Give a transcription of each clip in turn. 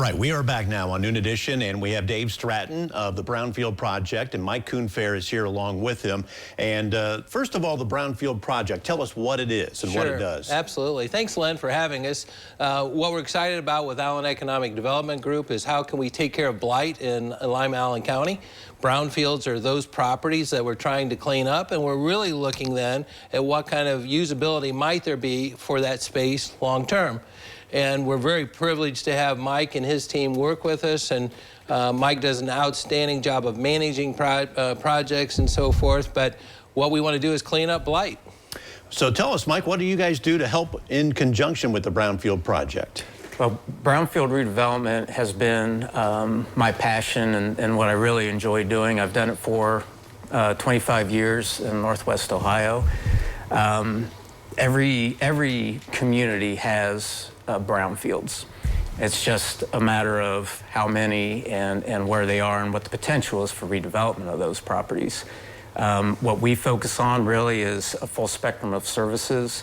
right, we are back now on Noon Edition, and we have Dave Stratton of the Brownfield Project, and Mike Coonfare is here along with him. And first of all, the Brownfield Project, tell us what it is and what it does. Absolutely. Thanks, Len, for having us. What we're excited about with Allen Economic Development Group is how can we take care of blight in Lima-Allen County. Brownfields are those properties that we're trying to clean up, and we're really looking then at what kind of usability might there be for that space long term. And we're very privileged to have Mike and his team work with us, and Mike does an outstanding job of managing projects and so forth, but what we want to do is clean up blight. So tell us, Mike, what do you guys do to help in conjunction with the Brownfield Project? Well, brownfield redevelopment has been my passion and what I really enjoy doing. I've done it for 25 years in Northwest Ohio. Every community has brownfields. It's just a matter of how many and where they are and what the potential is for redevelopment of those properties. What we focus on really is a full spectrum of services,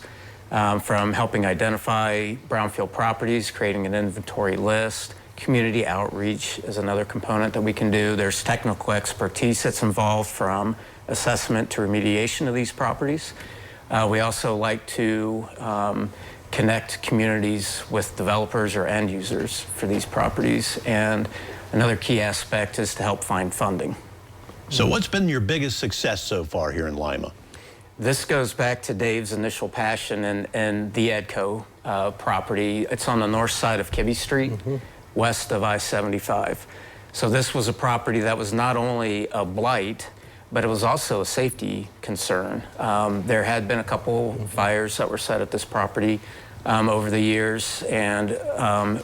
from helping identify brownfield properties, creating an inventory list. Community outreach is another component that we can do. There's technical expertise that's involved, from assessment to remediation of these properties. We also like to connect communities with developers or end users for these properties. And another key aspect is to help find funding. So what's been your biggest success so far here in Lima? This goes back to Dave's initial passion and the Edco property. It's on the north side of Kibbe Street, west of I-75. So this was a property that was not only a blight, but it was also a safety concern. There had been a couple fires that were set at this property over the years, and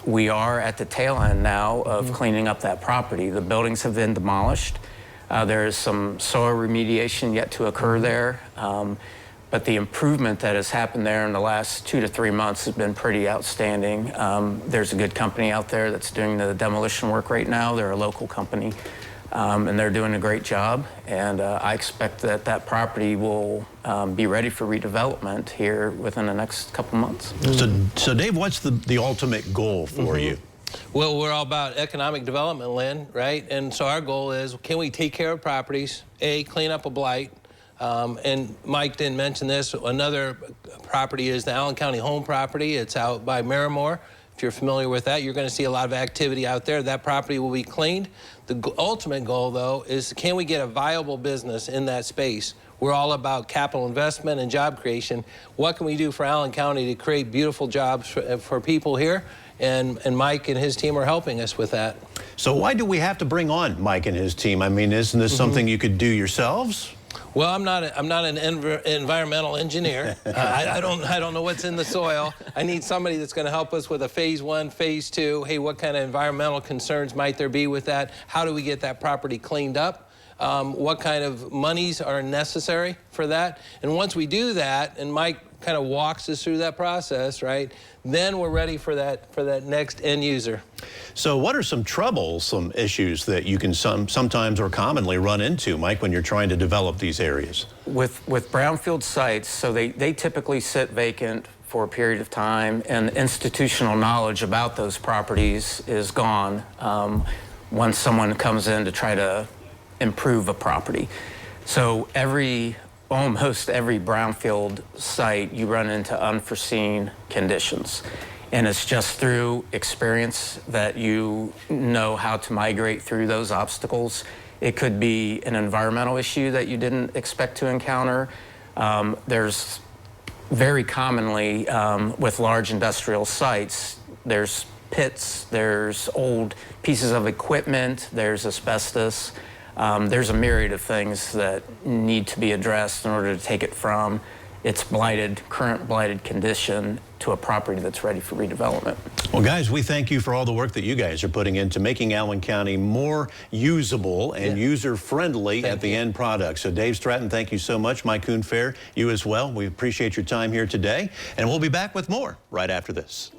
we are at the tail end now of cleaning up that property. The buildings have been demolished. There is some soil remediation yet to occur there, but the improvement that has happened there in the last 2 to 3 months has been pretty outstanding. There's a good company out there that's doing the demolition work right now. They're a local company. And they're doing a great job, and I expect that that property will be ready for redevelopment here within the next couple months. So Dave, what's the ultimate goal for you? Well, we're all about economic development, Lynn, right? And so our goal is, can we take care of properties, clean up a blight, and Mike didn't mention this, another property is the Allen County Home property. It's out by Miramore. If you're familiar with that, you're going to see a lot of activity out there. That property will be cleaned. The ultimate goal, though, is can we get a viable business in that space? We're all about capital investment and job creation. What can we do for Allen County to create beautiful jobs for people here? And Mike and his team are helping us with that. So why do we have to bring on Mike and his team? I mean, isn't this something you could do yourselves? Well, I'm not an environmental engineer. I don't know what's in the soil. I need somebody that's going to help us with a phase 1, phase 2. Hey, what kind of environmental concerns might there be with that? How do we get that property cleaned up? What kind of monies are necessary for that? And once we do that, and Mike kind of walks us through that process, right, then we're ready for that next end user. So what are some troublesome issues that you can sometimes or commonly run into, Mike, when you're trying to develop these areas? With brownfield sites, so they typically sit vacant for a period of time, and institutional knowledge about those properties is gone once someone comes in to try to improve a property. So almost every brownfield site, you run into unforeseen conditions. And it's just through experience that you know how to migrate through those obstacles. It could be an environmental issue that you didn't expect to encounter. There's very commonly, with large industrial sites, there's pits, there's old pieces of equipment, there's asbestos. There's a myriad of things that need to be addressed in order to take it from its current blighted condition to a property that's ready for redevelopment. Well, guys, we thank you for all the work that you guys are putting into making Allen County more usable and user-friendly at the end product. So Dave Stratton, thank you so much. Mike Coonfare, you as well. We appreciate your time here today, and we'll be back with more right after this.